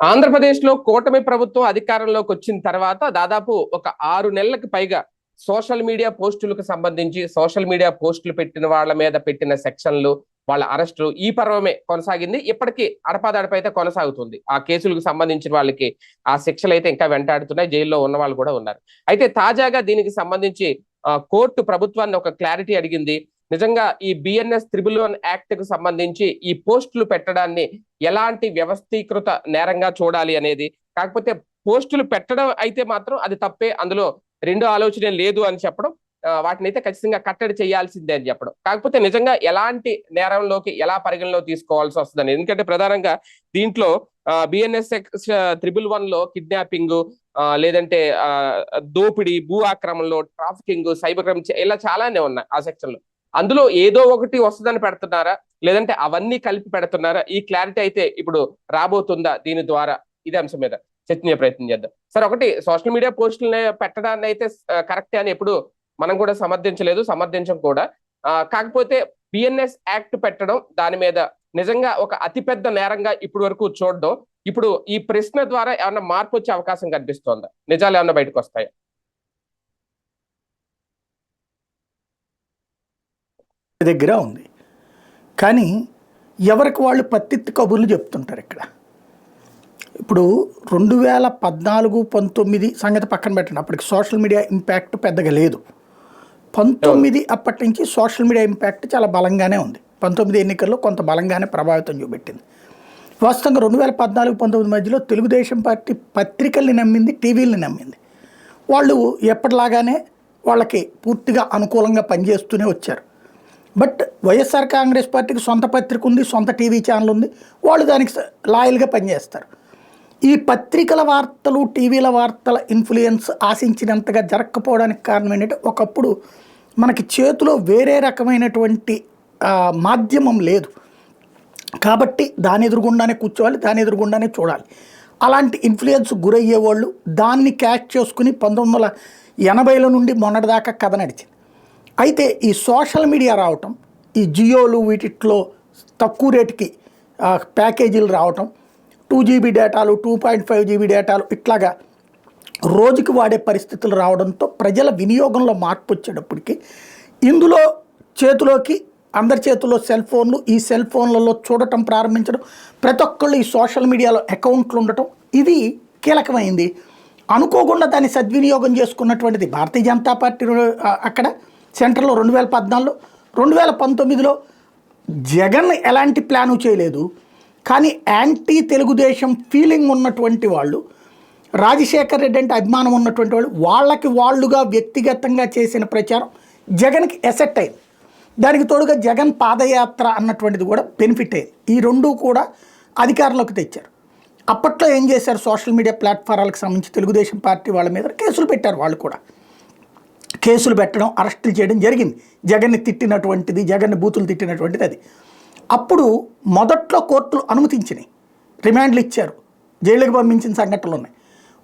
ఆంధ్రప్రదేశ్లో కూటమి ప్రభుత్వం అధికారంలోకి వచ్చిన తర్వాత దాదాపు ఒక 6 నెలలకు పైగా సోషల్ మీడియా పోస్టులకు సంబంధించి సోషల్ మీడియా పోస్టులు పెట్టిన వాళ్ళ మీద పెట్టిన సెక్షన్లు, వాళ్ళ అరెస్టులు ఈ పర్వమే కొనసాగింది. ఇప్పటికీ అడపాదడప అయితే కొనసాగుతుంది. ఆ కేసులకు సంబంధించిన వాళ్ళకి ఆ శిక్షలు అయితే ఇంకా వెంటాడుతున్నాయి. జైల్లో ఉన్న వాళ్ళు కూడా ఉన్నారు. అయితే తాజాగా దీనికి సంబంధించి కోర్టు ప్రభుత్వాన్ని ఒక క్లారిటీ అడిగింది. నిజంగా ఈ బిఎన్ఎస్ 311 యాక్ట్ కు సంబంధించి ఈ పోస్టులు పెట్టడాన్ని ఎలాంటి వ్యవస్థీకృత నేరంగా చూడాలి అనేది. కాకపోతే పోస్టులు పెట్టడం అయితే మాత్రం అది తప్పే, అందులో రెండో ఆలోచన లేదు అని చెప్పడం, వాటిని అయితే ఖచ్చితంగా కట్టడి చేయాల్సిందే అని చెప్పడం. కాకపోతే నిజంగా ఎలాంటి నేరంలోకి ఎలా పరిగణలో తీసుకోవాల్సి వస్తుందని, ఎందుకంటే ప్రధానంగా దీంట్లో బిఎన్ఎస్ 311 లో కిడ్నాపింగ్, లేదంటే దోపిడీ, భూ ఆక్రమణలో, ట్రాఫికింగ్, సైబర్ క్రైమ్ ఇలా చాలానే ఉన్నాయి ఆ సెక్షన్ లో. అందులో ఏదో ఒకటి వస్తుందని పెడుతున్నారా, లేదంటే అవన్నీ కలిపి పెడుతున్నారా? ఈ క్లారిటీ అయితే ఇప్పుడు రాబోతుందా దీని ద్వారా? ఇదే అంశం మీద చర్చించే ప్రయత్నం చేద్దాం. సార్, ఒకటి, సోషల్ మీడియా పోస్టులని పెట్టడాన్ని అయితే కరెక్టే అని ఎప్పుడు మనం కూడా సమర్థించం కూడా. కాకపోతే బిఎన్ఎస్ యాక్ట్ పెట్టడం, దాని మీద నిజంగా ఒక అతిపెద్ద నేరంగా ఇప్పటి వరకు చూడడం, ఇప్పుడు ఈ ప్రశ్న ద్వారా ఏమన్నా మార్పు వచ్చే అవకాశం కనిపిస్తోందా? నిజాలు ఏమన్నా బయటకు వస్తాయా? దగ్గర ఉంది. కానీ ఎవరికి వాళ్ళు పత్తిత్తి కబుర్లు చెప్తుంటారు ఇక్కడ. ఇప్పుడు 2014-19 సంగతి పక్కన పెట్టండి, అప్పటికి సోషల్ మీడియా ఇంపాక్ట్ పెద్దగా లేదు. 19 అప్పటి నుంచి సోషల్ మీడియా ఇంపాక్ట్ చాలా బలంగానే ఉంది. 19 ఎన్నికల్లో కొంత బలంగానే ప్రభావితం చూపెట్టింది. వాస్తవంగా 2014-19 మధ్యలో తెలుగుదేశం పార్టీ పత్రికల్ని నమ్మింది, టీవీలని నమ్మింది. వాళ్ళు ఎప్పటిలాగానే వాళ్ళకి పూర్తిగా అనుకూలంగా పనిచేస్తూనే వచ్చారు. బట్ వైఎస్ఆర్ కాంగ్రెస్ పార్టీకి సొంత పత్రిక ఉంది, సొంత టీవీ ఛానల్ ఉంది, వాళ్ళు దానికి లాయల్గా పనిచేస్తారు. ఈ పత్రికల వార్తలు, టీవీల వార్తల ఇన్ఫ్లుయెన్స్ ఆశించినంతగా జరగకపోవడానికి కారణం ఏంటంటే, ఒకప్పుడు మనకి చేతిలో వేరే రకమైనటువంటి మాధ్యమం లేదు కాబట్టి దాని ఎదురుగుండానే కూర్చోవాలి, దాని ఎదురుగుండానే చూడాలి. అలాంటి ఇన్ఫ్లుయెన్స్ గురయ్యేవాళ్ళు దాన్ని క్యాచ్ చేసుకుని 1980ల నుండి మొన్నటిదాకా కథ నడిచింది. అయితే ఈ సోషల్ మీడియా రావటం, ఈ జియోలు వీటిలో తక్కువ రేటుకి ప్యాకేజీలు రావటం, 2 GB డేటాలు, 2.5 GB డేటాలు ఇట్లాగా రోజుకి వాడే పరిస్థితులు రావడంతో ప్రజల వినియోగంలో మార్పు వచ్చేటప్పటికి ఇందులో చేతిలోకి అందరి చేతుల్లో సెల్ ఫోన్లు, ఈ సెల్ ఫోన్లలో చూడటం ప్రారంభించడం, ప్రతి ఒక్కళ్ళు ఈ సోషల్ మీడియాలో అకౌంట్లు ఉండటం, ఇది కీలకమైంది. అనుకోకుండా దాన్ని సద్వినియోగం చేసుకున్నటువంటిది భారతీయ జనతా పార్టీ అక్కడ సెంటర్లో 2014లో, 2019లో జగన్ ఎలాంటి ప్లాను చేయలేదు. కానీ యాంటీ తెలుగుదేశం ఫీలింగ్ ఉన్నటువంటి వాళ్ళు, రాజశేఖర్ రెడ్డి అంటే అభిమానం ఉన్నటువంటి వాళ్ళు, వాళ్ళకి వాళ్ళుగా వ్యక్తిగతంగా చేసిన ప్రచారం జగన్కి ఎసెట్ అయింది. దానికి తోడుగా జగన్ పాదయాత్ర అన్నటువంటిది కూడా బెనిఫిట్ అయింది. ఈ రెండూ కూడా అధికారంలోకి తెచ్చారు. అప్పట్లో ఏం చేశారు, సోషల్ మీడియా ప్లాట్ఫారాలకు సంబంధించి తెలుగుదేశం పార్టీ వాళ్ళ మీద కేసులు పెట్టారు. వాళ్ళు కూడా కేసులు పెట్టడం, అరెస్టులు చేయడం జరిగింది. జగన్ని తిట్టినటువంటిది, జగన్ని బూతులు తిట్టినటువంటిది అది. అప్పుడు మొదట్లో కోర్టులు అనుమతించినాయి, రిమాండ్లు ఇచ్చారు, జైలుకి పంపించిన సంఘటనలు ఉన్నాయి.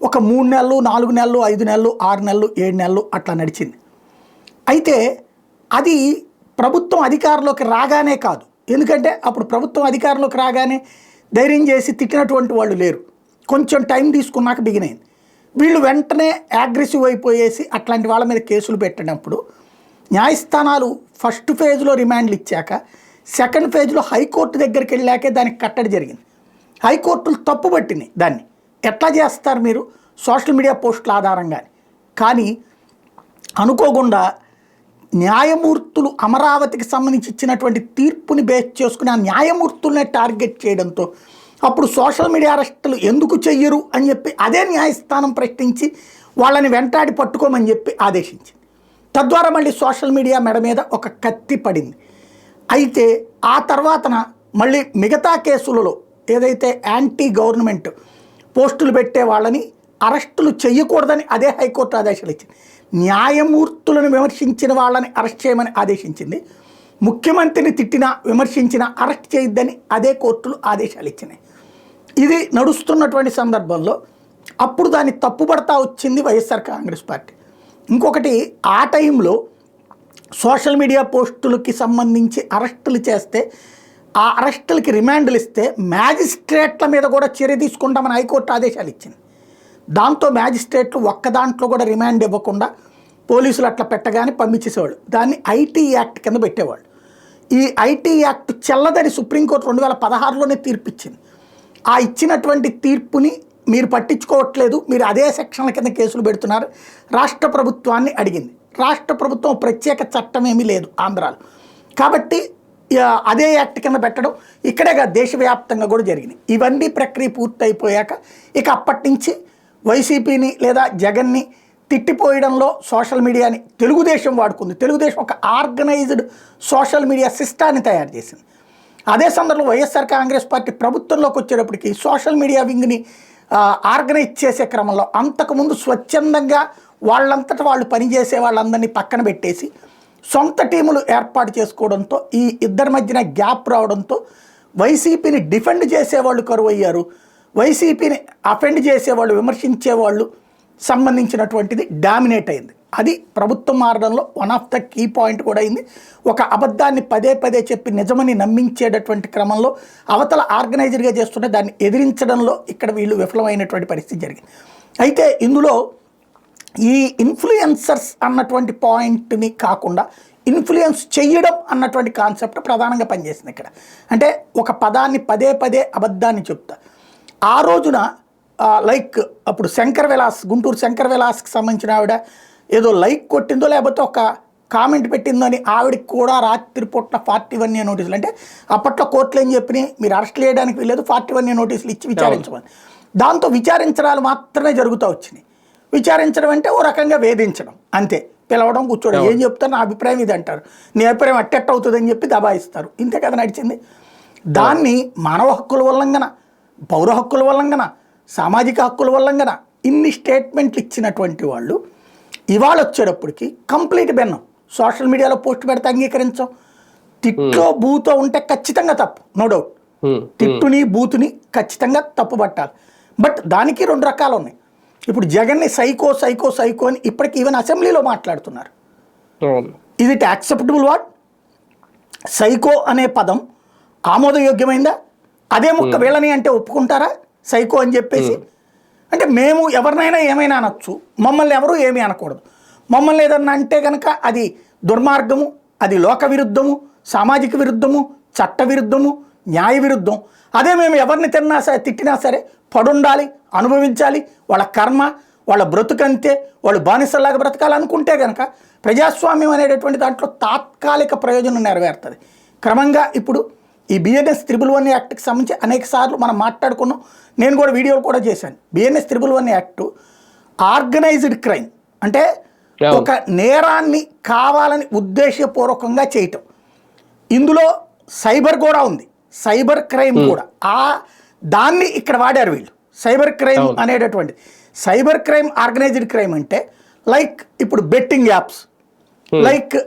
ఒక 3 నెలలు, 4 నెలలు, 5 నెలలు, 6 నెలలు, 7 నెలలు అట్లా నడిచింది. అయితే అది ప్రభుత్వం అధికారంలోకి రాగానే కాదు. ఎందుకంటే అప్పుడు ప్రభుత్వం అధికారంలోకి రాగానే ధైర్యం చేసి తిట్టినటువంటి వాళ్ళు లేరు. కొంచెం టైం తీసుకున్నాక బిగినైంది. వీళ్ళు వెంటనే అగ్రెసివ్ అయిపోయేసి అట్లాంటి వాళ్ళ మీద కేసులు పెట్టినప్పుడు న్యాయస్థానాలు ఫస్ట్ ఫేజ్లో రిమాండ్లు ఇచ్చాక సెకండ్ ఫేజ్లో హైకోర్టు దగ్గరికి వెళ్ళాకే దానికి కట్టడి జరిగింది. హైకోర్టులు తప్పుపట్టినాయి దాన్ని. ఎట్లా చేస్తారు మీరు సోషల్ మీడియా పోస్టుల ఆధారంగా? కానీ అనుకోకుండా న్యాయమూర్తులు అమరావతికి సంబంధించి ఇచ్చినటువంటి తీర్పుని బేస్ చేసుకుని ఆ న్యాయమూర్తులనే టార్గెట్ చేయడంతో అప్పుడు సోషల్ మీడియా అరెస్టులు ఎందుకు చెయ్యరు అని చెప్పి అదే న్యాయస్థానం ప్రశ్నించి వాళ్ళని వెంటాడి పట్టుకోమని చెప్పి ఆదేశించింది. తద్వారా మళ్ళీ సోషల్ మీడియా మెడ మీద ఒక కత్తి పడింది. అయితే ఆ తర్వాతన మళ్ళీ మిగతా కేసులలో ఏదైతే యాంటీ గవర్నమెంట్ పోస్టులు పెట్టే వాళ్ళని అరెస్టులు చేయకూడదని అదే హైకోర్టు ఆదేశాలు ఇచ్చింది. న్యాయమూర్తులను విమర్శించిన వాళ్ళని అరెస్ట్ చేయమని ఆదేశించింది. ముఖ్యమంత్రిని తిట్టినా విమర్శించినా అరెస్ట్ చేయొద్దని అదే కోర్టులు ఆదేశాలు ఇచ్చినాయి. ఇది నడుస్తున్నటువంటి సందర్భంలో అప్పుడు దాన్ని తప్పుపడతా వచ్చింది వైఎస్ఆర్ కాంగ్రెస్ పార్టీ. ఇంకొకటి, ఆ టైంలో సోషల్ మీడియా పోస్టులకి సంబంధించి అరెస్టులు చేస్తే ఆ అరెస్టులకి రిమాండ్లు ఇస్తే మ్యాజిస్ట్రేట్ల మీద కూడా చర్య తీసుకుంటామని హైకోర్టు ఆదేశాలు ఇచ్చింది. దాంతో మ్యాజిస్ట్రేట్లు ఒక్క దాంట్లో కూడా రిమాండ్ ఇవ్వకుండా పోలీసులు అట్లా పెట్టగానే పంపించేసేవాళ్ళు. దాన్ని ఐటీ యాక్ట్ కింద పెట్టేవాళ్ళు. ఈ ఐటీ యాక్ట్ చెల్లదని సుప్రీంకోర్టు 2016లోనే తీర్పు ఇచ్చింది. ఆ ఇచ్చినటువంటి తీర్పుని మీరు పట్టించుకోవట్లేదు, మీరు అదే సెక్షన్ల కింద కేసులు పెడుతున్నారు, రాష్ట్ర ప్రభుత్వాన్ని అడిగింది. రాష్ట్ర ప్రభుత్వం ప్రత్యేక చట్టం ఏమీ లేదు ఆంధ్రాలో, కాబట్టి అదే యాక్ట్ కింద పెట్టడం ఇక్కడే కాదు దేశవ్యాప్తంగా కూడా జరిగినాయి. ఇవన్నీ ప్రక్రియ పూర్తయిపోయాక ఇక అప్పటి నుంచి వైసీపీని లేదా జగన్ని తిట్టిపోయడంలో సోషల్ మీడియాని తెలుగుదేశం వాడుకుంది. తెలుగుదేశం ఒక ఆర్గనైజ్డ్ సోషల్ మీడియా సిస్టాన్ని తయారు చేసింది. అదే సందర్భంలో వైఎస్ఆర్ కాంగ్రెస్ పార్టీ ప్రభుత్వంలోకి వచ్చేటప్పటికి సోషల్ మీడియా వింగ్ని ఆర్గనైజ్ చేసే క్రమంలో అంతకుముందు స్వచ్ఛందంగా వాళ్ళంతటా వాళ్ళు పనిచేసే వాళ్ళందరినీ పక్కన పెట్టేసి సొంత టీములు ఏర్పాటు చేసుకోవడంతో ఈ ఇద్దరి మధ్యన గ్యాప్ రావడంతో వైసీపీని డిఫెండ్ చేసేవాళ్ళు కరువు అయ్యారు. వైసీపీని అఫెండ్ చేసేవాళ్ళు, విమర్శించేవాళ్ళు సంబంధించినటువంటిది డామినేట్ అయింది. అది ప్రభుత్వం మారడంలో one of the key point కూడా అయింది. ఒక అబద్ధాన్ని పదే పదే చెప్పి నిజమని నమ్మించేటటువంటి క్రమంలో అవతల ఆర్గనైజర్గా చేస్తుంటే దాన్ని ఎదిరించడంలో ఇక్కడ వీళ్ళు విఫలమైనటువంటి పరిస్థితి జరిగింది. అయితే ఇందులో ఈ ఇన్ఫ్లుయెన్సర్స్ అన్నటువంటి పాయింట్ని కాకుండా ఇన్ఫ్లుయెన్స్ చెయ్యడం అన్నటువంటి కాన్సెప్ట్ ప్రధానంగా పనిచేసింది ఇక్కడ. అంటే ఒక పదాన్ని పదే పదే అబద్ధాన్ని చెప్తా. ఆ రోజున లైక్ అప్పుడు శంకర్ విలాస్, గుంటూరు శంకర్ విలాస్కి సంబంధించిన ఆవిడ ఏదో లైక్ కొట్టిందో లేకపోతే ఒక కామెంట్ పెట్టిందో అని ఆవిడకి కూడా రాత్రి పూట్ల 41A నోటీసులు, అంటే అప్పట్లో కోర్టులు ఏం చెప్పినాయి, మీరు అరెస్ట్ చేయడానికి వెళ్ళలేదు, 41A నోటీసులు ఇచ్చి విచారించమని. దాంతో విచారించడాలు మాత్రమే జరుగుతూ వచ్చినాయి. విచారించడం అంటే ఓ రకంగా వేధించడం అంతే, పిలవడం, కూర్చోవడం, ఏం చెప్తారు నా అభిప్రాయం ఇది అంటారు, నీ అభిప్రాయం అట్టెట్ అవుతుందని చెప్పి దబాయిస్తారు, ఇంతే కదా నడిచింది. దాన్ని మానవ హక్కుల ఉల్లంఘన, పౌర హక్కుల ఉల్లంఘన, సామాజిక హక్కుల ఉల్లంఘన ఇన్ని స్టేట్మెంట్లు ఇచ్చినటువంటి వాళ్ళు ఇవాళ వచ్చేటప్పటికి కంప్లీట్ భిన్నం. సోషల్ మీడియాలో పోస్ట్ పెడితే అంగీకరించాం, తిట్లో బూతో ఉంటే ఖచ్చితంగా తప్పు, నో డౌట్. తిట్టుని బూతుని ఖచ్చితంగా తప్పు పట్టాలి. బట్ దానికి 2 రకాలు ఉన్నాయి. ఇప్పుడు జగన్ని సైకో సైకో సైకో అని ఇప్పటికి ఈవెన్ అసెంబ్లీలో మాట్లాడుతున్నారు. ఇది యాక్సెప్టబుల్ వర్డ్? సైకో అనే పదం ఆమోదయోగ్యమైందా? అదే ముక్క వీళ్ళని అంటే ఒప్పుకుంటారా సైకో అని చెప్పేసి? అంటే మేము ఎవరినైనా ఏమైనా అనొచ్చు, మమ్మల్ని ఎవరు ఏమీ అనకూడదు. మమ్మల్ని ఏదన్నా అంటే కనుక అది దుర్మార్గము, అది లోక విరుద్ధము, సామాజిక విరుద్ధము, చట్ట విరుద్ధము, న్యాయ విరుద్ధం. అదే మేము ఎవరిని తిన్నా సరే తిట్టినా సరే పడుండాలి, అనుభవించాలి, వాళ్ళ కర్మ, వాళ్ళ బ్రతుకంతే, వాళ్ళు బానిసల్లాగా బ్రతకాలనుకుంటే కనుక ప్రజాస్వామ్యం అనేటటువంటి దాంట్లో తాత్కాలిక ప్రయోజనం నెరవేరుతుంది. క్రమంగా ఇప్పుడు ఈ BNS 111 యాక్ట్కి సంబంధించి అనేక సార్లు మనం మాట్లాడుకున్నాం, నేను కూడా వీడియోలు కూడా చేశాను. BNS 111 యాక్ట్ ఆర్గనైజ్డ్ క్రైమ్, అంటే ఒక నేరాన్ని కావాలని ఉద్దేశపూర్వకంగా చేయటం. ఇందులో సైబర్ కూడా ఉంది, సైబర్ క్రైమ్ కూడా. దాన్ని ఇక్కడ వాడారు వీళ్ళు. సైబర్ క్రైమ్ అనేటటువంటి సైబర్ క్రైమ్, ఆర్గనైజ్డ్ క్రైమ్ అంటే లైక్ ఇప్పుడు బెట్టింగ్ యాప్స్, లైక్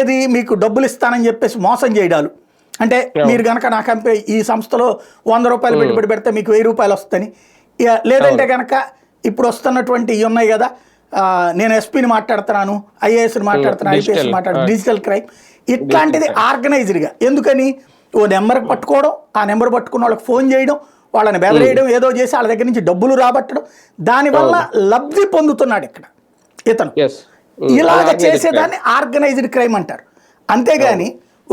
ఏది మీకు డబ్బులు ఇస్తానని చెప్పేసి మోసం చేయడాలు. అంటే మీరు కనుక నా కంపెనీ ఈ సంస్థలో 100 రూపాయలు పెట్టుబడి పెడితే మీకు 1000 రూపాయలు వస్తాయని, లేదంటే కనుక ఇప్పుడు వస్తున్నటువంటి ఇవి ఉన్నాయి కదా, నేను ఎస్పీని మాట్లాడుతున్నాను, IASని మాట్లాడుతున్నాను, IPS మాట్లాడుతున్నాను, డిజిటల్ క్రైమ్, ఇట్లాంటిది ఆర్గనైజ్డ్గా. ఎందుకని? ఓ నెంబర్కి పట్టుకోవడం, ఆ నెంబర్ పట్టుకున్న వాళ్ళకి ఫోన్ చేయడం, వాళ్ళని బెదరేయడం, ఏదో చేసి వాళ్ళ దగ్గర నుంచి డబ్బులు రాబట్టడం, దానివల్ల లబ్ధి పొందుతున్నాడు ఇక్కడ ఇతను. ఇలాగ చేసేదాన్ని ఆర్గనైజ్డ్ క్రైమ్ అంటారు. అంతేగాని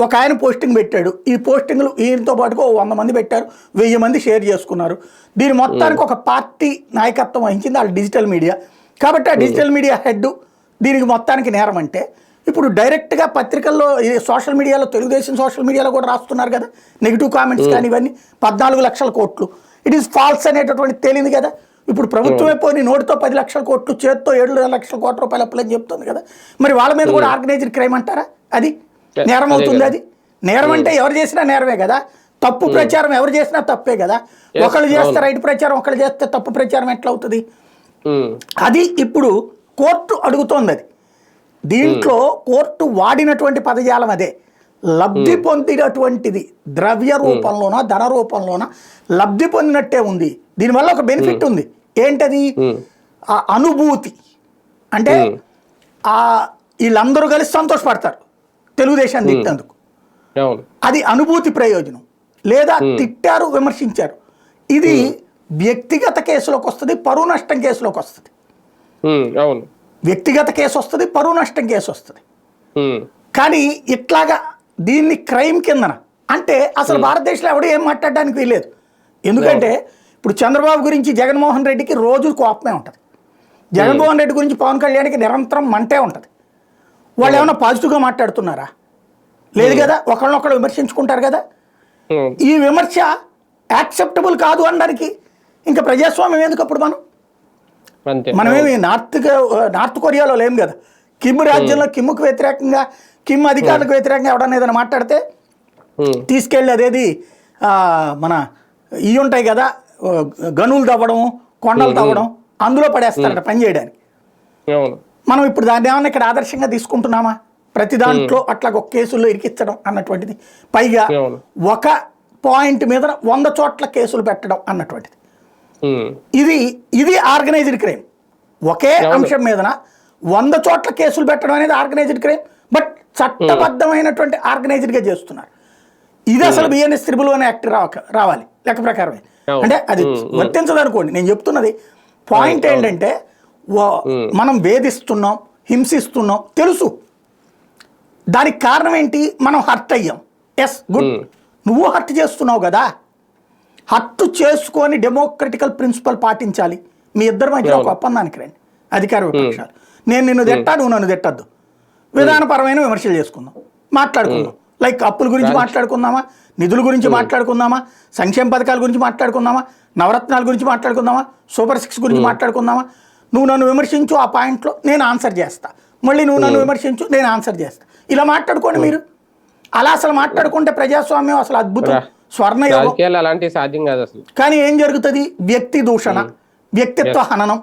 ఒక ఆయన పోస్టింగ్ పెట్టాడు, ఈ పోస్టింగ్లు ఈయనతో పాటుగా 100 మంది పెట్టారు, 1000 మంది షేర్ చేసుకున్నారు, దీని మొత్తానికి ఒక పార్టీ నాయకత్వం వహించింది వాళ్ళ డిజిటల్ మీడియా. కాబట్టి ఆ డిజిటల్ మీడియా హెడ్ దీనికి మొత్తానికి నేరం అంటే ఇప్పుడు డైరెక్ట్గా పత్రికల్లో, సోషల్ మీడియాలో, తెలుగుదేశం సోషల్ మీడియాలో కూడా రాస్తున్నారు కదా నెగిటివ్ కామెంట్స్ కానీ ఇవన్నీ. 14 లక్షల కోట్లు ఇట్ ఈస్ ఫాల్స్ అనేటటువంటి తేలింది కదా. ఇప్పుడు ప్రభుత్వమే పోయి నోటితో 10 లక్షల కోట్లు, చేతితో 7 లక్షల కోట్ల రూపాయలు అప్పులని చెప్తుంది కదా. మరి వాళ్ళ మీద కూడా ఆర్గనైజ్డ్ క్రైమ్ అంటారా? అది నేరం అవుతుంది. అది నేరం అంటే ఎవరు చేసినా నేరమే కదా. తప్పు ప్రచారం ఎవరు చేసినా తప్పే కదా. ఒకళ్ళు చేస్తే రైట్ ప్రచారం, ఒకళ్ళు చేస్తే తప్పు ప్రచారం ఎట్లా అవుతుంది? అది ఇప్పుడు కోర్టు అడుగుతోంది. అది దీంట్లో కోర్టు వాడినటువంటి పదజాలం అదే. లబ్ధి పొందినటువంటిది ద్రవ్య రూపంలోనా ధన రూపంలోనా లబ్ధి పొందినట్టే ఉంది. దీనివల్ల ఒక బెనిఫిట్ ఉంది. ఏంటది? ఆ అనుభూతి. అంటే వీళ్ళందరూ కలిసి సంతోషపడతారు తెలుగుదేశాన్ని తిట్టినందుకు. అవును. అది అనుభూతి ప్రయోజనం, లేదా తిట్టారు విమర్శించారు, ఇది వ్యక్తిగత కేసులోకి వస్తుంది, పరువు నష్టం కేసులోకి వస్తుంది. అవును. వ్యక్తిగత కేసు వస్తుంది, పరువు నష్టం కేసు వస్తుంది. ఉమ్, కానీ ఇట్లాగా దీన్ని క్రైమ్ కిందన అంటే అసలు భారతదేశంలో ఎవడు ఏం మాట్లాడడానికి వీల్లేదు. ఎందుకంటే ఇప్పుడు చంద్రబాబు గురించి జగన్మోహన్ రెడ్డికి రోజు కోపమే ఉంటుంది, జగన్మోహన్ రెడ్డి గురించి పవన్ కళ్యాణ్కి నిరంతరం మంటే ఉంటుంది. వాళ్ళు ఏమైనా పాజిటివ్గా మాట్లాడుతున్నారా? లేదు కదా, ఒకళ్ళనొకళ్ళు విమర్శించుకుంటారు కదా. ఈ విమర్శ యాక్సెప్టబుల్ కాదు అనడానికి ఇంకా ప్రజాస్వామ్యం ఎందుకు అప్పుడు? మనమేమి నార్త్ కొరియాలో లేం కదా. కిమ్ రాజ్యంలో కిమ్కు వ్యతిరేకంగా, కిమ్ అధికారులకు వ్యతిరేకంగా ఎవడన్నా ఏదైనా మాట్లాడితే తీసుకెళ్ళి అదేది మన ఇవి ఉంటాయి కదా, గనులు తవ్వడం, కొండలు తవ్వడం, అందులో పడేస్తారట పని చేయడానికి. మనం ఇప్పుడు దాన్ని ఏమన్నా ఇక్కడ ఆదర్శంగా తీసుకుంటున్నామా? ప్రతి దాంట్లో అట్లా ఒక కేసుల్లో ఇరికించడం అన్నటువంటిది, పైగా ఒక పాయింట్ మీద 100 చోట్ల కేసులు పెట్టడం అన్నటువంటిది, ఇది ఆర్గనైజ్డ్ క్రైమ్. ఒకే అంశం మీద 100 చోట్ల కేసులు పెట్టడం అనేది ఆర్గనైజ్డ్ క్రైమ్, బట్ చట్టబద్ధమైనటువంటి ఆర్గనైజ్డ్గా చేస్తున్నారు. ఇది అసలు బిఎన్ఎస్ 311 యాక్ట్ రావాలి లెక్క ప్రకారమే. అంటే అది వర్తించదు అనుకోండి. నేను చెప్తున్నది పాయింట్ ఏంటంటే, మనం వేధిస్తున్నాం, హింసిస్తున్నాం తెలుసు, దానికి కారణం ఏంటి? మనం హర్ట్ అయ్యాం. ఎస్, గుడ్, నువ్వు హర్ట్ చేస్తున్నావు కదా, హర్ట్ చేసుకొని డెమోక్రటికల్ ప్రిన్సిపల్ పాటించాలి. మీ ఇద్దరి మధ్య ఒక ఒప్పందానికి రండి అధికార విపక్షాలు. నేను నిన్ను తిట్టా, నువ్వు నన్ను తిట్టద్దు, విధానపరమైన విమర్శలు చేసుకుందాం, మాట్లాడుకుందాం. లైక్ అప్పుల గురించి మాట్లాడుకుందామా, నిధుల గురించి మాట్లాడుకుందామా, సంక్షేమ పథకాల గురించి మాట్లాడుకుందామా, నవరత్నాల గురించి మాట్లాడుకుందామా, సూపర్ 6 గురించి మాట్లాడుకుందామా. నువ్వు నన్ను విమర్శించు, ఆ పాయింట్లో నేను ఆన్సర్ చేస్తా, మళ్ళీ నువ్వు నన్ను విమర్శించు, నేను ఆన్సర్ చేస్తా. ఇలా మాట్లాడుకోండి మీరు. అలా అసలు మాట్లాడుకుంటే ప్రజాస్వామ్యం అసలు అద్భుతం, స్వర్ణయోగం. కానీ ఏం జరుగుతుంది? వ్యక్తి దూషణ, వ్యక్తిత్వ హననం,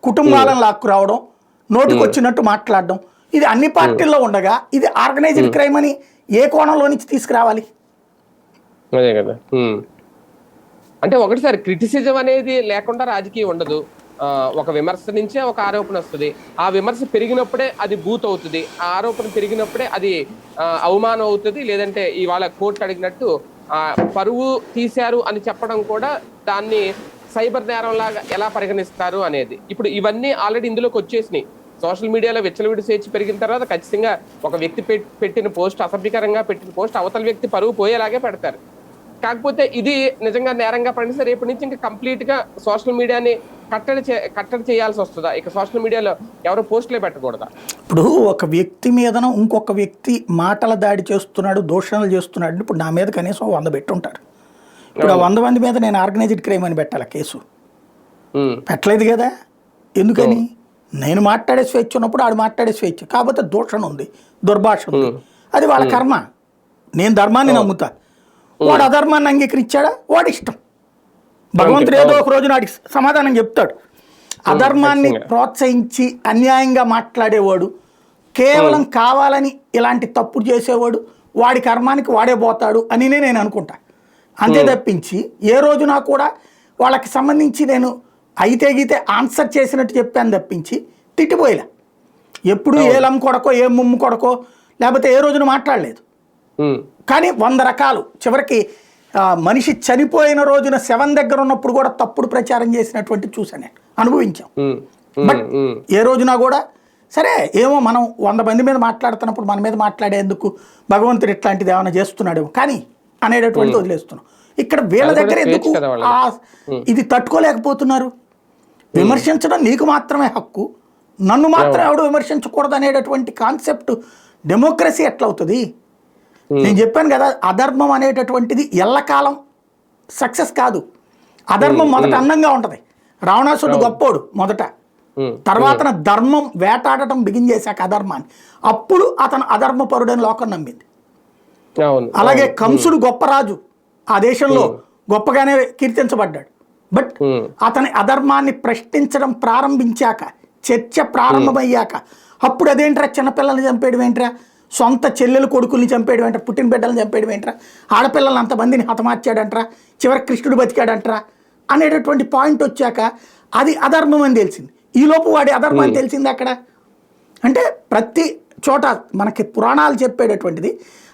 కుటుంబాలను లాక్కురావడం, నోటికి వచ్చినట్టు మాట్లాడడం, ఇది అన్ని పార్టీల్లో ఉండగా ఇది ఆర్గనైజ్డ్ క్రైమ్ అని ఏ కోణంలో నుంచి తీసుకురావాలి? అదే కదా. అంటే ఒకటిసారి క్రిటిసిజం అనేది లేకుండా రాజకీయం ఉండదు. ఒక విమర్శ నుంచే ఒక ఆరోపణ వస్తుంది, ఆ విమర్శ పెరిగినప్పుడే అది బూత్ అవుతుంది, ఆ ఆరోపణ పెరిగినప్పుడే అది అవమానం అవుతుంది. లేదంటే ఇవాళ కోర్టు అడిగినట్టు పరువు తీశారు అని చెప్పడం కూడా దాన్ని సైబర్ నేరం లాగా ఎలా పరిగణిస్తారు అనేది. ఇప్పుడు ఇవన్నీ ఆల్రెడీ ఇందులోకి వచ్చేసినాయి. సోషల్ మీడియాలో విచ్చలవిడి స్వేచ్ఛ పెరిగిన తర్వాత ఖచ్చితంగా ఒక వ్యక్తి పెట్టిన పోస్ట్, అసభ్యకరంగా పెట్టిన పోస్ట్ అవతల వ్యక్తి పరువు పోయేలాగే పెడతారు. కాకపోతే ఇది నిజంగా నేరంగా పరిణిస్తే రేపటి నుంచి ఇంకా కంప్లీట్ గా సోషల్ మీడియాని కట్టడి చేయాల్సి వస్తుందా? ఇక సోషల్ మీడియాలో ఎవరు పోస్టులే పెట్టకూడదా? ఇప్పుడు ఒక వ్యక్తి మీదన ఇంకొక వ్యక్తి మాటల దాడి చేస్తున్నాడు, దూషణలు చేస్తున్నాడు, ఇప్పుడు నా మీద కనీసం 100 పెట్టుంటారు. ఇప్పుడు 100 మంది మీద నేను ఆర్గనైజ్డ్ క్రైమ్ అని పెట్టాలా కేసు? పెట్టలేదు కదా. ఎందుకని? నేను మాట్లాడే స్వేచ్ఛ ఉన్నప్పుడు ఆడు మాట్లాడే స్వేచ్ఛ, కాకపోతే దూషణ ఉంది, దుర్భాష ఉంది, అది వాళ్ళ కర్మ. నేను ధర్మాన్ని నమ్ముతా, వాడు అధర్మాన్ని అంగీకరించాడా వాడి ఇష్టం. భగవంతుడు ఏదో ఒక రోజు నాటికి సమాధానం చెప్తాడు. అధర్మాన్ని ప్రోత్సహించి అన్యాయంగా మాట్లాడేవాడు, కేవలం కావాలని ఇలాంటి తప్పుడు చేసేవాడు, వాడి కర్మానికి వాడే పోతాడు అని నేను అనుకుంటా. అంతే తప్పించి ఏ రోజునా కూడా వాళ్ళకి సంబంధించి నేను అయితే గీతే ఆన్సర్ చేసినట్టు చెప్పాను తప్పించి తిట్టిపోయేలా. ఎప్పుడు ఏ లమ్ కొడకో ఏ ముమ్ము కొడకో లేకపోతే ఏ రోజున మాట్లాడలేదు. కానీ 100 రకాలు, చివరికి మనిషి చనిపోయిన రోజున శవం దగ్గర ఉన్నప్పుడు కూడా తప్పుడు ప్రచారం చేసినటువంటి చూసాను, నేను అనుభవించాం. బట్ ఏ రోజున కూడా సరే ఏమో మనం 100 మంది మీద మాట్లాడుతున్నప్పుడు మన మీద మాట్లాడేందుకు భగవంతుడు ఇట్లాంటిది ఏమైనా చేస్తున్నాడేమో కానీ అనేటటువంటిది వదిలేస్తున్నాం. ఇక్కడ వీళ్ళ దగ్గర ఎందుకు ఇది తట్టుకోలేకపోతున్నారు? విమర్శించడం నీకు మాత్రమే హక్కు, నన్ను మాత్రం ఎవడు విమర్శించకూడదు అనేటటువంటి కాన్సెప్ట్ డెమోక్రసీ ఎట్లా అవుతుంది? నేను చెప్పాను కదా, అధర్మం అనేటటువంటిది ఎల్లకాలం సక్సెస్ కాదు. అధర్మం మొదట అందంగా ఉంటుంది. రావణాసుడు గొప్పోడు మొదట, తర్వాత ధర్మం వేటాడటం బిగిన్ చేశాక అధర్మాన్ని, అప్పుడు అతను అధర్మపరుడని లోకం నమ్మింది. అలాగే కంసుడు గొప్ప రాజు, ఆ దేశంలో గొప్పగానే కీర్తించబడ్డాడు. బట్ అతని అధర్మాన్ని ప్రశ్నించడం ప్రారంభించాక, చర్చ ప్రారంభమయ్యాక, అప్పుడు అదేంట్రా చిన్నపిల్లల్ని చంపేయడం ఏంట్రా, సొంత చెల్లెలు కొడుకుల్ని చంపేయడం ఏంట్రా, పుట్టిన బిడ్డలను చంపేయడం ఏంట్రా, ఆడపిల్లలను అంతమందిని హతమార్చాడంట్రా, చివరికి కృష్ణుడు బతికాడంట్రా అనేటటువంటి పాయింట్ వచ్చాక అది అధర్మం అని తెలిసింది. ఈలోపు వాడి అధర్మం అని తెలిసింది అక్కడ. అంటే ప్రతి చోట మనకి పురాణాలు చెప్పేటటువంటిది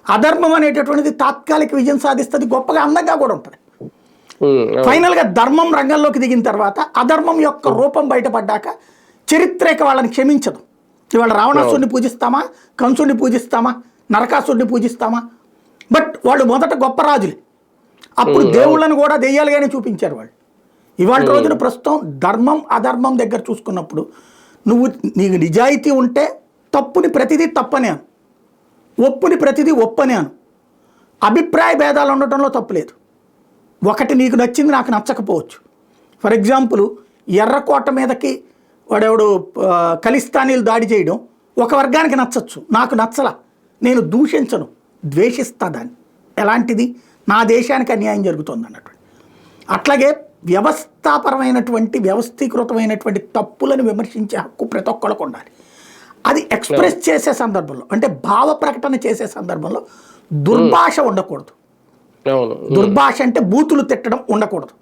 అధర్మం అనేటటువంటిది తాత్కాలిక విజయం సాధిస్తుంది, గొప్పగా అందంగా కూడా ఉంటుంది. ఫైనల్గా ధర్మం రంగంలోకి దిగిన తర్వాత అధర్మం యొక్క రూపం బయటపడ్డాక చరిత్రేక వాళ్ళని క్షమించదు. ఇవాళ రావణాసుడిని పూజిస్తామా, కంసుడిని పూజిస్తామా, నరకాసుడిని పూజిస్తామా, బట్ వాళ్ళు మొదట గొప్ప రాజులే. అప్పుడు దేవుళ్ళను కూడా దెయ్యాలుగానే చూపించారు వాళ్ళు. ఇవాళ రోజున ప్రస్తుతం ధర్మం అధర్మం దగ్గర చూసుకున్నప్పుడు నీకు నిజాయితీ ఉంటే తప్పుని ప్రతిదీ తప్పనే అను, ఒప్పుని ప్రతిదీ ఒప్పనే అను. అభిప్రాయ భేదాలు ఉండటంలో తప్పులేదు. ఒకటి నీకు నచ్చింది నాకు నచ్చకపోవచ్చు. ఫర్ ఎగ్జాంపుల్ ఎర్రకోట మీదకి వాడెవడు ఖలిస్తానీలు దాడి చేయడం ఒక వర్గానికి నచ్చచ్చు, నాకు నచ్చలా, నేను దూషించను, ద్వేషిస్తా దాన్ని. ఎలాంటిది? నా దేశానికి అన్యాయం జరుగుతుంది అన్నట్టు. అట్లాగే వ్యవస్థీకృతమైనటువంటి తప్పులను విమర్శించే హక్కు ప్రతి ఒక్కళ్ళకు ఉండాలి. అది ఎక్స్ప్రెస్ చేసే సందర్భంలో, అంటే భావ ప్రకటన చేసే సందర్భంలో దుర్భాష ఉండకూడదు. దుర్భాష అంటే బూతులు తిట్టడం ఉండకూడదు.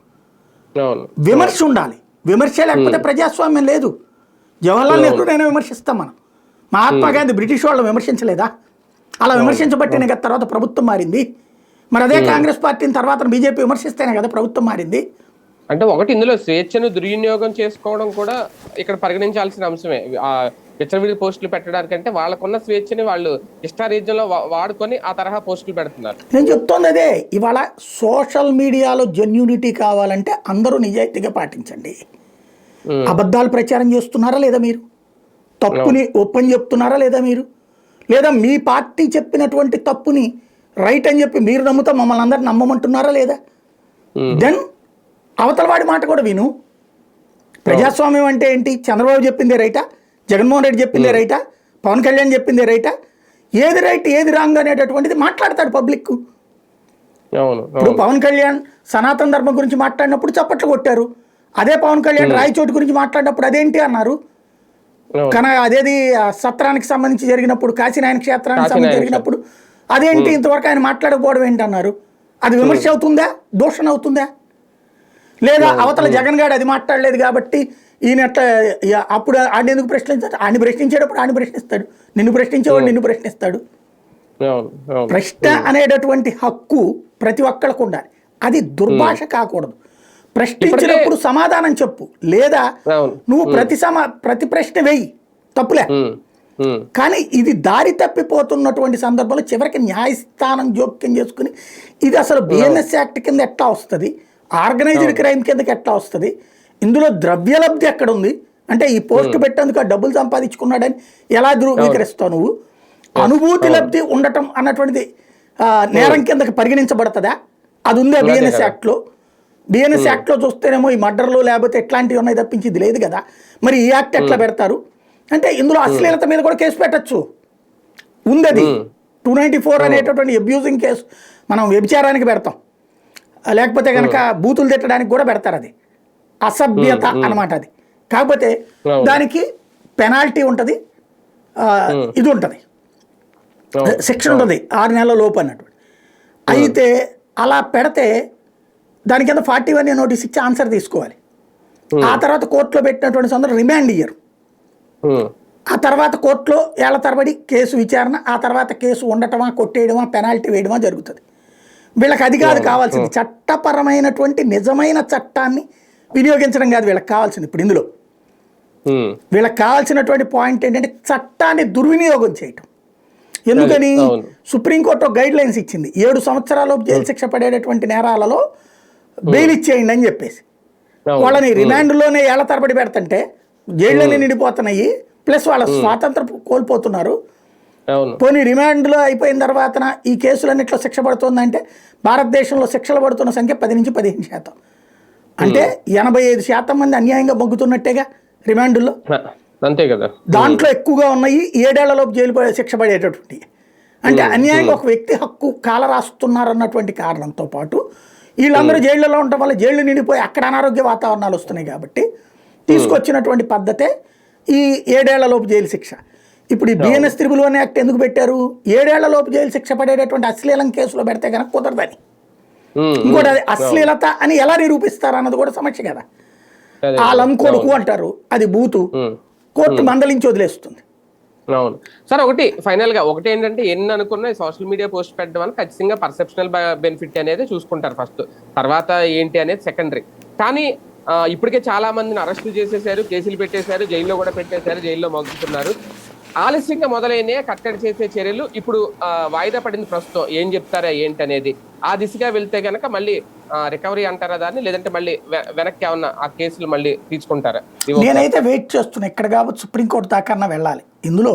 విమర్శ ఉండాలి. విమర్శ లేకపోతే ప్రజాస్వామ్యం లేదు. జవహర్లాల్ నెహ్రూ నేను విమర్శిస్తాం. మనం మహాత్మా గాంధీ బ్రిటిష్ వాళ్ళు విమర్శించలేదా? అలా విమర్శించబట్టిన కదా తర్వాత ప్రభుత్వం మారింది. మరి అదే కాంగ్రెస్ పార్టీని తర్వాత బీజేపీ విమర్శిస్తేనే కదా ప్రభుత్వం మారింది. అంటే ఒకటి ఇందులో స్వేచ్ఛను దుర్వినియోగం చేసుకోవడం కూడా ఇక్కడ పరిగణించాల్సిన అంశమే. విచ్చలవిడి పోస్టులు పెట్టడానికంటే వాళ్ళకున్న స్వేచ్ఛని వాళ్ళు ఇష్టారీత్యంలో వాడుకొని ఆ తరహా పోస్టులు పెడుతున్నారు. నేను చెప్తోంది అదే. ఇవాళ సోషల్ మీడియాలో జెన్యూనిటీ కావాలంటే అందరూ నిజాయితీగా పాటించండి. అబద్ధాలు ప్రచారం చేస్తున్నారా లేదా మీరు? తప్పుని ఒప్పని చెప్తున్నారా లేదా మీరు? లేదా మీ పార్టీ చెప్పినటువంటి తప్పుని రైట్ అని చెప్పి మీరు నమ్ముతా మమ్మల్ని అందరిని నమ్మమంటున్నారా లేదా? దెన్ అవతల వాడి మాట కూడా విను. ప్రజాస్వామ్యం అంటే ఏంటి? చంద్రబాబు చెప్పిందే రైటా, జగన్మోహన్ రెడ్డి చెప్పిందే రైటా, పవన్ కళ్యాణ్ చెప్పిందే రైటా, ఏది రైట్ ఏది రాంగ్ అనేటటువంటిది మాట్లాడతాడు పబ్లిక్. ఇప్పుడు పవన్ కళ్యాణ్ సనాతన ధర్మం గురించి మాట్లాడినప్పుడు చప్పట్లు కొట్టారు. అదే పవన్ కళ్యాణ్ రాయచోటి గురించి మాట్లాడినప్పుడు అదేంటి అన్నారు. కానీ అదేది సత్రానికి సంబంధించి జరిగినప్పుడు, కాశీనాయన క్షేత్రానికి సంబంధించి జరిగినప్పుడు అదేంటి ఇంతవరకు ఆయన మాట్లాడకపోవడం ఏంటి అన్నారు. అది విమర్శ అవుతుందా? దూషణ అవుతుందా? లేదా అవతల జగన్ గారు అది మాట్లాడలేదు కాబట్టి ఈయన అప్పుడు ఆయన ఎందుకు ప్రశ్నించాడు? ఆయన ప్రశ్నించేటప్పుడు ఆయన ప్రశ్నిస్తాడు, నిన్ను ప్రశ్నించేవాడు నిన్ను ప్రశ్నిస్తాడు. ప్రశ్న అనేటటువంటి హక్కు ప్రతి ఒక్కళ్ళకు ఉండాలి. అది దుర్భాష కాకూడదు. ప్రశ్నించినప్పుడు సమాధానం చెప్పు, లేదా నువ్వు ప్రతి ప్రశ్న వెయ్యి, తప్పులే. కానీ ఇది దారి తప్పిపోతున్నటువంటి సందర్భంలో చివరికి న్యాయస్థానం జోక్యం చేసుకుని ఇది అసలు బిఎన్ఎస్ యాక్ట్ కింద ఎట్లా వస్తుంది, ఆర్గనైజ్డ్ క్రైమ్ కిందకి ఎట్లా వస్తుంది, ఇందులో ద్రవ్యలబ్ధి ఎక్కడ ఉంది అంటే ఈ పోస్టు పెట్టేందుకు ఆ డబ్బులు సంపాదించుకున్నాడని ఎలా ధృవీకరిస్తావు నువ్వు? అనుభూతి లబ్ధి ఉండటం అన్నటువంటిది నేరం కిందకి పరిగణించబడుతుందా? అది ఉందా బిఎన్ఎస్ యాక్ట్లో? బిఎన్ఎస్ యాక్ట్లో చూస్తేనేమో ఈ మర్డర్లు లేకపోతే ఎట్లాంటివి ఉన్నాయి తప్పించి ఇది లేదు కదా. మరి ఈ యాక్ట్ ఎట్లా పెడతారు అంటే ఇందులో అశ్లీలత మీద కూడా కేసు పెట్టచ్చు, ఉంది. అది 294 అనేటటువంటి అబ్యూజింగ్ కేసు మనం వ్యభిచారానికి పెడతాం, లేకపోతే కనుక బూతులు తిట్టడానికి కూడా పెడతారు. అది అసభ్యత అన్నమాట. అది కాకపోతే దానికి పెనాల్టీ ఉంటుంది, ఇది ఉంటుంది, శిక్ష ఉంటుంది 6 నెలల లోపు అన్నటువంటి. అయితే అలా పెడితే దాని కింద 41 నోటీస్ ఇచ్చి ఆన్సర్ తీసుకోవాలి. ఆ తర్వాత కోర్టులో పెట్టినటువంటి సందర్భం రిమాండ్ ఇయ్యరు. ఆ తర్వాత కోర్టులో ఏళ్ల తరబడి కేసు విచారణ, ఆ తర్వాత కేసు ఉండటమా కొట్టేయడమా పెనాల్టీ వేయడమా జరుగుతుంది. వీళ్ళకి అది కాదు కావాల్సింది, చట్టపరమైనటువంటి నిజమైన చట్టాన్ని వినియోగించడం కాదు వీళ్ళకి కావాల్సింది. ఇప్పుడు ఇందులో వీళ్ళకి కావాల్సినటువంటి పాయింట్ ఏంటంటే చట్టాన్ని దుర్వినియోగం చేయటం. ఎందుకని? సుప్రీంకోర్టు గైడ్ లైన్స్ ఇచ్చింది, 7 సంవత్సరాలలోపు జైలు శిక్ష పడేటటువంటి నేరాలలో బెయిల్ ఇచ్చేయండి అని చెప్పేసి. వాళ్ళని రిమాండ్లోనే ఏళ్ల తరబడి పెడుతుంటే జైళ్ళని నిండిపోతున్నాయి, ప్లస్ వాళ్ళ స్వాతంత్రం కోల్పోతున్నారు. పోనీ రిమాండ్లో అయిపోయిన తర్వాత ఈ కేసులన్నిట్లో శిక్ష పడుతుందంటే భారతదేశంలో శిక్షలు పడుతున్న సంఖ్య 10 నుంచి 15%. అంటే 85% మంది అన్యాయంగా మొగ్గుతున్నట్టేగా రిమాండ్లో. అంతే కదా. దాంట్లో ఎక్కువగా ఉన్నాయి 7 ఏళ్లలోపు జైలు శిక్ష పడేటటువంటి. అంటే అన్యాయంగా ఒక వ్యక్తి హక్కు కాల రాస్తున్నారన్నటువంటి కారణంతో పాటు వీళ్ళందరూ జైళ్ళలో ఉండటం వల్ల జైళ్ళు నిండిపోయి అక్కడ అనారోగ్య వాతావరణాలు వస్తున్నాయి కాబట్టి తీసుకొచ్చినటువంటి పద్ధతే ఈ 7 ఏళ్లలోపు జైలు శిక్ష. ఇప్పుడు ఈ బిఎన్ఎస్ 311 యాక్ట్ ఎందుకు పెట్టారు? 7 ఏళ్లలోపు జైలు శిక్ష పడేటటువంటి అశ్లీలం కేసులో పెడితే కనుక కుదరదని. ఇంకోటి అది అశ్లీలత అని ఎలా నిరూపిస్తారు అన్నది కూడా సమస్య కదా. ఆ లంకొడుకు అంటారు, అది బూతు, కోర్టు మందలించి వదిలేస్తుంది. అవును సార్. ఫైనల్ గా ఒకటి ఏంటంటే, ఎన్ని అనుకున్నా సోషల్ మీడియా పోస్ట్ పెట్టడం వల్ల ఖచ్చితంగా పర్సెప్షనల్ బెనిఫిట్ అనేది చూసుకుంటారు ఫస్ట్, తర్వాత ఏంటి అనేది సెకండరీ. కానీ ఇప్పటికే చాలా మందిని అరెస్టులు చేసేసారు, కేసులు పెట్టేశారు, జైల్లో కూడా పెట్టేశారు, జైల్లో మగ్గుతున్నారు. ఆలస్యంగా మొదలైన కట్టడి చేసే చర్యలు ఇప్పుడు వాయిదా పడింది ప్రస్తుతం. ఏం చెప్తారా ఏంటి అనేది, ఆ దిశగా వెళ్తే గనక మళ్ళీ రికవరీ అంటారా దాన్ని, లేదంటే మళ్ళీ వెనక్కి ఏమన్నా ఆ కేసులు మళ్ళీ తీసుకుంటారా? నేనైతే వెయిట్ చేస్తున్నా, ఇక్కడ కాబట్టి సుప్రీంకోర్టు దాకా వెళ్ళాలి. ఇందులో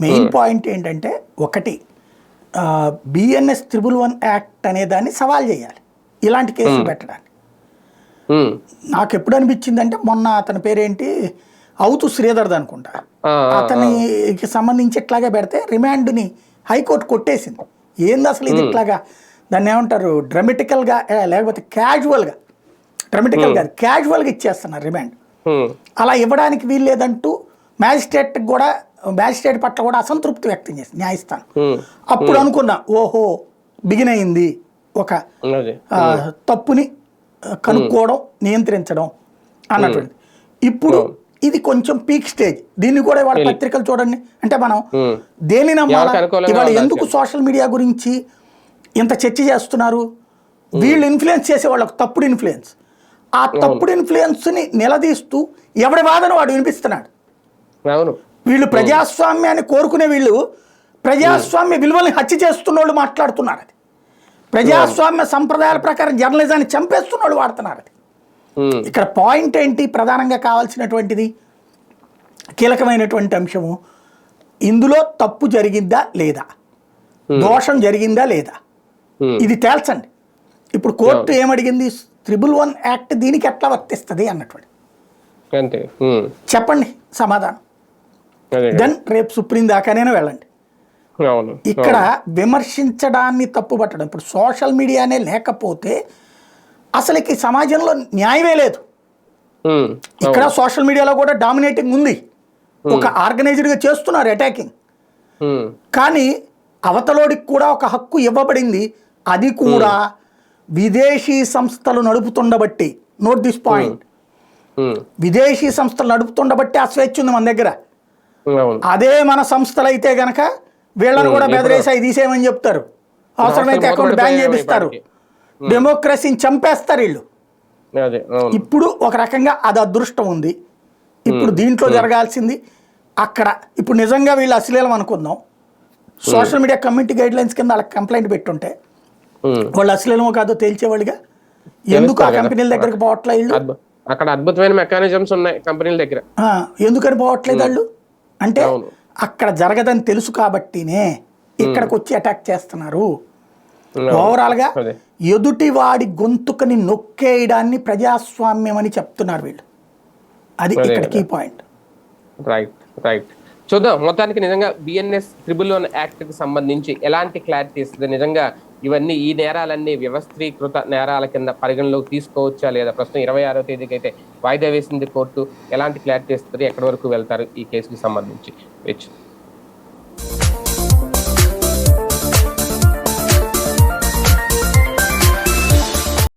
మెయిన్ పాయింట్ ఏంటంటే, ఒకటి బిఎన్ఎస్ 111 యాక్ట్ అనే దాన్ని సవాల్ చేయాలి ఇలాంటి కేసులు పెట్టడానికి. నాకు ఎప్పుడు అనిపించిందంటే, మొన్న అతని పేరేంటి, అవుతు శ్రీధర్ది అనుకుంటా, అతనికి సంబంధించి ఇట్లాగే పెడితే రిమాండ్ని హైకోర్టు కొట్టేసింది. ఏంది అసలు ఇది ఇట్లాగా, దాన్ని ఏమంటారు, డ్రామాటికల్గా లేకపోతే క్యాజువల్గా, డ్రామాటికల్ కాదు క్యాజువల్గా ఇచ్చేస్తున్నారు రిమాండ్. అలా ఇవ్వడానికి వీలు లేదంటూ మ్యాజిస్ట్రేట్ పట్ల కూడా అసంతృప్తి వ్యక్తం చేసింది న్యాయస్థానం. అప్పుడు అనుకున్నా, ఓహో బిగిన్ అయింది ఒక తప్పుని కనుక్కోవడం, నియంత్రించడం అన్నటువంటి. ఇప్పుడు ఇది కొంచెం పీక్ స్టేజ్. దీన్ని కూడా ఇవాళ పత్రికలు చూడండి, అంటే మనం దేని నమ్మాలి, ఇవాళ ఎందుకు సోషల్ మీడియా గురించి ఇంత చర్చ చేస్తున్నారు, వీళ్ళు ఇన్ఫ్లుయెన్స్ చేసే వాళ్ళకు తప్పుడు ఇన్ఫ్లుయెన్స్, ఆ తప్పుడు ఇన్ఫ్లుయెన్స్ని నిలదీస్తూ ఎవడి వాదన వాడు వినిపిస్తున్నాడు. వీళ్ళు ప్రజాస్వామ్యాన్ని కోరుకునే వీళ్ళు ప్రజాస్వామ్య విలువల్ని హత్య చేస్తున్న వాళ్ళు మాట్లాడుతున్నారు. అది ప్రజాస్వామ్య సంప్రదాయాల ప్రకారం జర్నలిజాన్ని చంపేస్తున్న వాళ్ళు వాడుతున్నారు. అది ఇక్కడ పాయింట్ ఏంటి, ప్రధానంగా కావాల్సినటువంటిది కీలకమైనటువంటి అంశము, ఇందులో తప్పు జరిగిందా లేదా, దోషం జరిగిందా లేదా, ఇది తేల్చండి. ఇప్పుడు కోర్టు ఏమడిగింది, 111 యాక్ట్ దీనికి ఎట్లా వర్తిస్తుంది అన్నటువంటి చెప్పండి సమాధానం. దెన్ రేపు సుప్రీం దాకానైనా వెళ్ళండి. ఇక్కడ విమర్శించడాన్ని తప్పుపట్టడం, ఇప్పుడు సోషల్ మీడియానే లేకపోతే అసలుకి సమాజంలో న్యాయమే లేదు. ఇక్కడ సోషల్ మీడియాలో కూడా డామినేటింగ్ ఉంది, ఒక ఆర్గనైజ్డ్గా చేస్తున్నారు అటాకింగ్. కానీ అవతలోడికి కూడా ఒక హక్కు ఇవ్వబడింది, అది కూడా విదేశీ సంస్థలు నడుపుతుండబట్టి. నోట్ దిస్ పాయింట్, విదేశీ సంస్థలు నడుపుతుండబట్టి ఆ స్వేచ్ఛ ఉంది మన దగ్గర. అదే మన సంస్థలు అయితే గనక వీళ్ళని కూడా బెదిరేసి తీసేయమని చెప్తారు, అవసరమైతే అకౌంట్ బ్యాన్ చేపిస్తారు, డెమోక్రసీని చంపేస్తారు వీళ్ళు. ఇప్పుడు ఒక రకంగా అది అదృష్టం ఉంది. ఇప్పుడు దీంట్లో జరగాల్సింది అక్కడ, ఇప్పుడు నిజంగా వీళ్ళు అశ్లీలం అనుకుందాం, social media community guide lines కింద వాళ్ళకి కంప్లైంట్ పెట్టుంటే వాళ్ళు అశ్లీలమో కాదో తేల్చేవాళ్ళుగా. ఎందుకు ఆ కంపెనీల దగ్గరికి పోవట్లే వీళ్ళు? అక్కడ అద్భుతమైన మెకానిజమ్స్ ఉన్నాయి కంపెనీల దగ్గర, ఎందుకని పోవట్లేదు వాళ్ళు? అంటే అక్కడ జరగదని తెలుసు కాబట్టినే ఇక్కడికి వచ్చి అటాక్ చేస్తున్నారు. ఓవరాల్ గా ఎదుటి వాడి గొంతుకని నొక్కేయడాన్ని ప్రజాస్వామ్యం అని చెప్తున్నారు వీళ్ళు. అది ఇక్కడ కీ పాయింట్. రైట్. చూద్దాం మొత్తానికి నిజంగా బిఎన్ఎస్ 111 యాక్ట్ కి సంబంధించి ఎలాంటి క్లారిటీ ఇస్తుంది, నిజంగా ఇవన్నీ ఈ నేరాలన్నీ వ్యవస్థీకృత నేరాల కింద పరిగణలోకి తీసుకోవచ్చా లేదా, ప్రస్తుతం 26వ తేదీకి అయితే వాయిదా వేసింది కోర్టు, ఎలాంటి క్లారిటీ ఇస్తుంది, ఎక్కడి వరకు వెళ్తారు ఈ కేసుకి సంబంధించి.